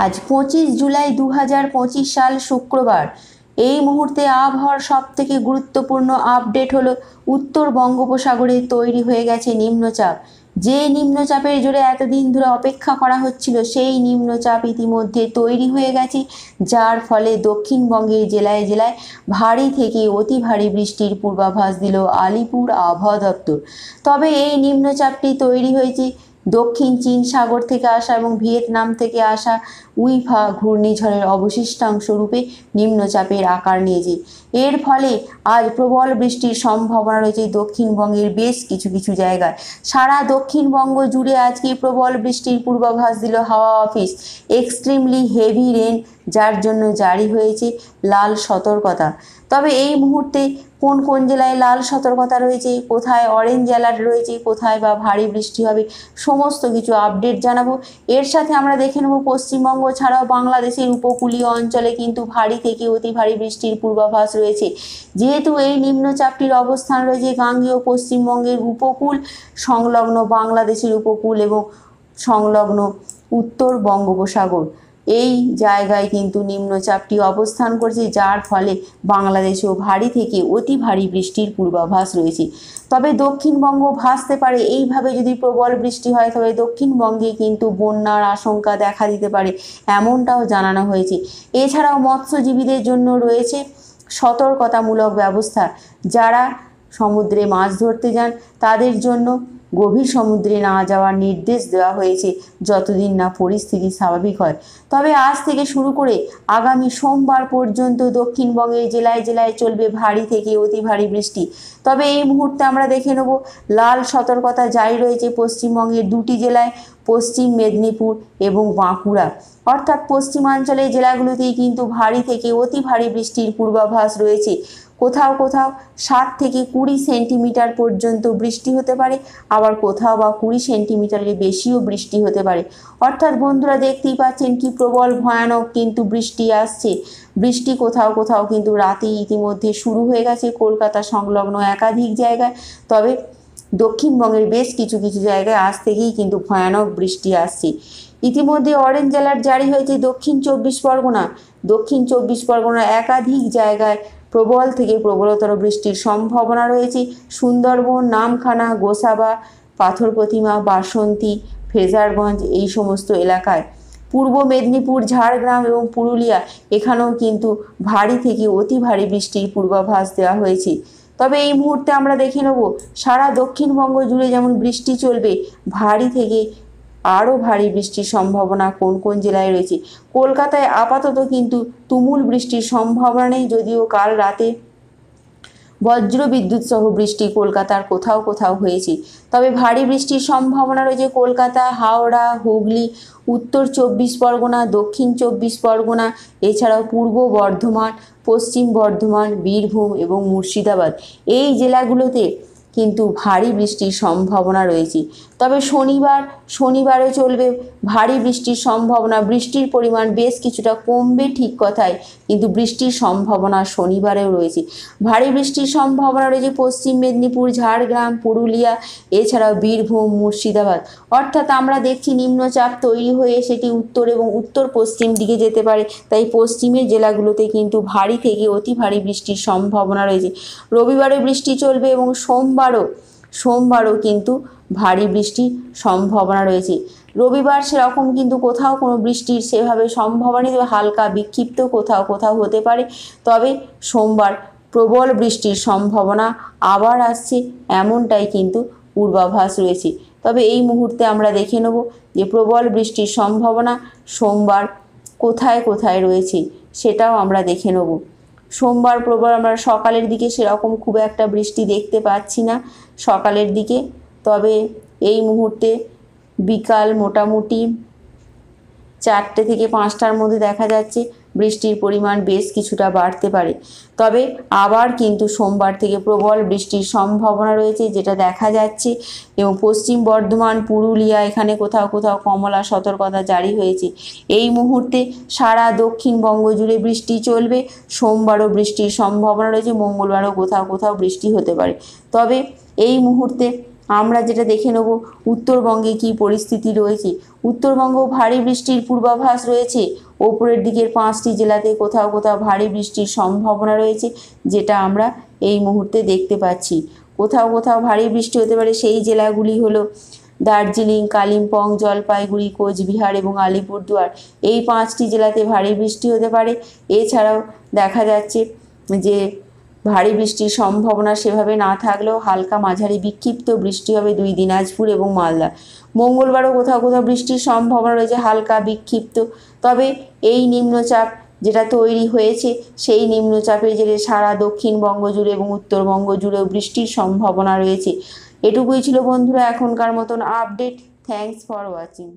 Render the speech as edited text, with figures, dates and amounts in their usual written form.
আজ 25 জুলাই 2025 সাল শুক্রবার। এই মুহূর্তে আবহাওয়ার সবথেকে গুরুত্বপূর্ণ আপডেট হলো উত্তর বঙ্গোপসাগরে তৈরি হয়ে গেছে নিম্নচাপ। যে নিম্নচাপের জোরে এতদিন ধরে অপেক্ষা করা হচ্ছিল সেই নিম্নচাপ ইতিমধ্যে তৈরি হয়ে গেছে, যার ফলে দক্ষিণবঙ্গের জেলায় জেলায় ভারী থেকে অতি ভারী বৃষ্টির পূর্বাভাস দিল আলিপুর আবহাওয়া দপ্তর। তবে এই নিম্নচাপটি তৈরি হয়েছে দক্ষিণ চীন সাগর থেকে আসা এবং ভিয়েতনাম থেকে আসা উইফা ঘূর্ণিঝড়ের অবশিষ্টাংশ রূপে নিম্নচাপের আকার নিয়েছে। এর ফলে আজ প্রবল বৃষ্টির সম্ভাবনা রয়েছে দক্ষিণবঙ্গের বেশ কিছু কিছু জায়গায়। সারা দক্ষিণবঙ্গ জুড়ে আজকে প্রবল বৃষ্টির পূর্বাভাস দিল হাওয়া অফিস। এক্সট্রিমলি হেভি রেন, যার জন্য জারি হয়েছে লাল সতর্কতা। তবে এই মুহূর্তে কোন কোন জেলায় লাল সতর্কতা রয়েছে, কোথায় অরেঞ্জ অ্যালার্ট রয়েছে, কোথায় বা ভারী বৃষ্টি হবে, সমস্ত কিছু আপডেট জানাবো। এর সাথে আমরা দেখে নেব পশ্চিমবঙ্গ ছাড়াও বাংলাদেশের উপকূলীয় অঞ্চলে কিন্তু ভারী থেকে অতি ভারী বৃষ্টির পূর্বাভাস রয়েছে। যেহেতু এই নিম্নচাপটির অবস্থান রয়েছে গাঙ্গেয় পশ্চিমবঙ্গের উপকূল সংলগ্ন বাংলাদেশের উপকূল এবং সংলগ্ন উত্তর বঙ্গোপসাগর, এই জায়গায় কিন্তু নিম্নচাপটি অবস্থান করছে, যার ফলে বাংলাদেশেও ভারী থেকে অতি ভারী বৃষ্টির পূর্বাভাস রয়েছে। তবে দক্ষিণবঙ্গ ভাসতে পারে। এইভাবে যদি প্রবল বৃষ্টি হয় তবে দক্ষিণবঙ্গে কিন্তু বন্যার আশঙ্কা দেখা দিতে পারে, এমনটাও জানানো হয়েছে। এছাড়াও মৎস্যজীবীদের জন্য রয়েছে সতর্কতামূলক ব্যবস্থা। যারা সমুদ্রে মাছ ধরতে যান তাদের জন্য গভীর সমুদ্রে না যাওয়ার নির্দেশ দেওয়া হয়েছে যতদিন না পরিস্থিতি স্বাভাবিক হয়। তবে আজ থেকে শুরু করে আগামী সোমবার পর্যন্ত দক্ষিণবঙ্গের জেলায় জেলায় চলবে ভারী থেকে অতি ভারী বৃষ্টি। তবে এই মুহূর্তে আমরা দেখে নেব লাল সতর্কতা জারি রয়েছে পশ্চিমবঙ্গের দুটি জেলায়, পশ্চিম মেদিনীপুর এবং বাঁকুড়া। অর্থাৎ পশ্চিমাঞ্চলের জেলাগুলোতেই কিন্তু ভারী থেকে অতি ভারী বৃষ্টির পূর্বাভাস রয়েছে। কোথাও কোথাও 7 থেকে 20 সেন্টিমিটার পর্যন্ত বৃষ্টি হতে পারে, আবার কোথাও বা 20 সেন্টিমিটারের বেশিও বৃষ্টি হতে পারে। অর্থাৎ বন্ধুরা দেখতেই পাচ্ছেন কি প্রবল ভয়ানক কিন্তু বৃষ্টি আসছে। বৃষ্টি কোথাও কোথাও কিন্তু রাতে ইতিমধ্যে শুরু হয়ে গেছে কলকাতা সংলগ্ন একাধিক জায়গায়। তবে দক্ষিণবঙ্গের বেশ কিছু কিছু জায়গায় আজ থেকেই কিন্তু ভয়ানক বৃষ্টি আসছে। ইতিমধ্যে অরেঞ্জ অ্যালার্ট জারি হয়েছে দক্ষিণ 24 পরগনা। দক্ষিণ 24 পরগনার একাধিক জায়গায় প্রবল থেকে প্রবলতর বৃষ্টির সম্ভাবনা রয়েছে। সুন্দরবন, নামখানা, গোসাবা, পাথর প্রতিমা, বাসন্তী, ফ্রেজারগঞ্জ এই সমস্ত এলাকায়। পূর্ব মেদিনীপুর, ঝাড়গ্রাম এবং পুরুলিয়া এখানেও কিন্তু ভারী থেকে অতি ভারী বৃষ্টির পূর্বাভাস দেওয়া হয়েছে। তবে এই মুহূর্তে আমরা দেখে নেব সারা দক্ষিণবঙ্গ জুড়ে যেমন বৃষ্টি চলবে, ভারী থেকে আরও ভারী বৃষ্টির সম্ভাবনা কোন কোন জেলায় রয়েছে। কলকাতায় আপাতত কিন্তু তুমুল বৃষ্টির সম্ভাবনা নেই, যদিও কাল রাতে বজ্র বিদ্যুৎ সহ বৃষ্টি কলকাতার কোথাও কোথাও হয়েছে। তবে ভারী বৃষ্টির সম্ভাবনা রয়েছে কলকাতা, হাওড়া, হুগলি, উত্তর 24 পরগনা, দক্ষিণ 24 পরগনা, এছাড়াও পূর্ব বর্ধমান, পশ্চিম বর্ধমান, বীরভূম এবং মুর্শিদাবাদ এই জেলাগুলোতে কিন্তু ভারী বৃষ্টির সম্ভাবনা রয়েছে। তবে শনিবারে চলবে ভারী বৃষ্টির সম্ভাবনা। বৃষ্টির পরিমাণ বেশ কিছুটা কমবে ঠিক কথাই, কিন্তু বৃষ্টির সম্ভাবনা শনিবারেও রয়েছে। ভারী বৃষ্টির সম্ভাবনা রয়েছে পশ্চিম মেদিনীপুর, ঝাড়গ্রাম, পুরুলিয়া, এছাড়াও বীরভূম, মুর্শিদাবাদ। অর্থাৎ আমরা দেখছি নিম্নচাপ তৈরি হয়ে সেটি উত্তর এবং উত্তর পশ্চিম দিকে যেতে পারে, তাই পশ্চিমের জেলাগুলোতে কিন্তু ভারী থেকে অতি ভারী বৃষ্টির সম্ভাবনা রয়েছে। রবিবারে বৃষ্টি চলবে এবং সোমবারও কিন্তু ভারী বৃষ্টির সম্ভাবনা রয়েছে। রবিবার সেরকম কিন্তু কোথাও কোনো বৃষ্টির সেভাবে সম্ভাবনা নেই, তবে হালকা বিক্ষিপ্ত কোথাও কোথাও হতে পারে। তবে সোমবার প্রবল বৃষ্টির সম্ভাবনা আবার আসছে, এমনটাই কিন্তু পূর্বাভাস রয়েছে। তবে এই মুহূর্তে আমরা দেখে নেব যে প্রবল বৃষ্টির সম্ভাবনা সোমবার কোথায় কোথায় রয়েছে, সেটাও আমরা দেখে নেব। সোমবার প্রবল আমরা সকালের দিকে সেরকম খুব একটা বৃষ্টি দেখতে পাচ্ছি না সকালের দিকে। তবে এই মুহূর্তে বিকাল মোটামুটি 4টে থেকে 5টার মধ্যে দেখা যাচ্ছে বৃষ্টির পরিমাণ বেশ কিছুটা বাড়তে পারে। তবে আবার কিন্তু সোমবার থেকে প্রবল বৃষ্টির সম্ভাবনা রয়েছে, যেটা দেখা যাচ্ছে। এবং পশ্চিম বর্ধমান, পুরুলিয়া এখানে কোথাও কোথাও কমলা সতর্কতা জারি হয়েছে। এই মুহূর্তে সারা দক্ষিণবঙ্গ জুড়ে বৃষ্টি চলবে। সোমবারও বৃষ্টির সম্ভাবনা রয়েছে, মঙ্গলবারও কোথাও কোথাও বৃষ্টি হতে পারে। তবে এই মুহূর্তে আমরা যেটা দেখে নেব উত্তরবঙ্গে কি পরিস্থিতি রয়েছে। উত্তরবঙ্গ ভারী বৃষ্টির পূর্বাভাস রয়েছে। ওপরের দিকের 5টি জেলাতে কোথাও কোথাও ভারী বৃষ্টির সম্ভাবনা রয়েছে, যেটা আমরা এই মুহূর্তে দেখতে পাচ্ছি। কোথাও কোথাও ভারী বৃষ্টি হতে পারে, সেই জেলাগুলি হলো দার্জিলিং, কালিম্পং, জলপাইগুড়ি, কোচবিহার এবং আলিপুরদুয়ার। এই 5টি জেলাতে ভারী বৃষ্টি হতে পারে। এছাড়াও দেখা যাচ্ছে যে ভারী বৃষ্টির সম্ভাবনা সেভাবে না থাকলেও হালকা মাঝারি বিক্ষিপ্ত বৃষ্টি হবে 2 দিনাজপুর এবং মালদা। মঙ্গলবারও কোথাও কোথাও বৃষ্টির সম্ভাবনা রয়েছে হালকা বিক্ষিপ্ত। তবে এই নিম্নচাপ যেটা তৈরি হয়েছে, সেই নিম্নচাপের জেরে সারা দক্ষিণবঙ্গ জুড়ে এবং উত্তরবঙ্গ জুড়েও বৃষ্টির সম্ভাবনা রয়েছে। এটুকুই ছিল বন্ধুরা এখনকার মতন আপডেট। Thanks for watching.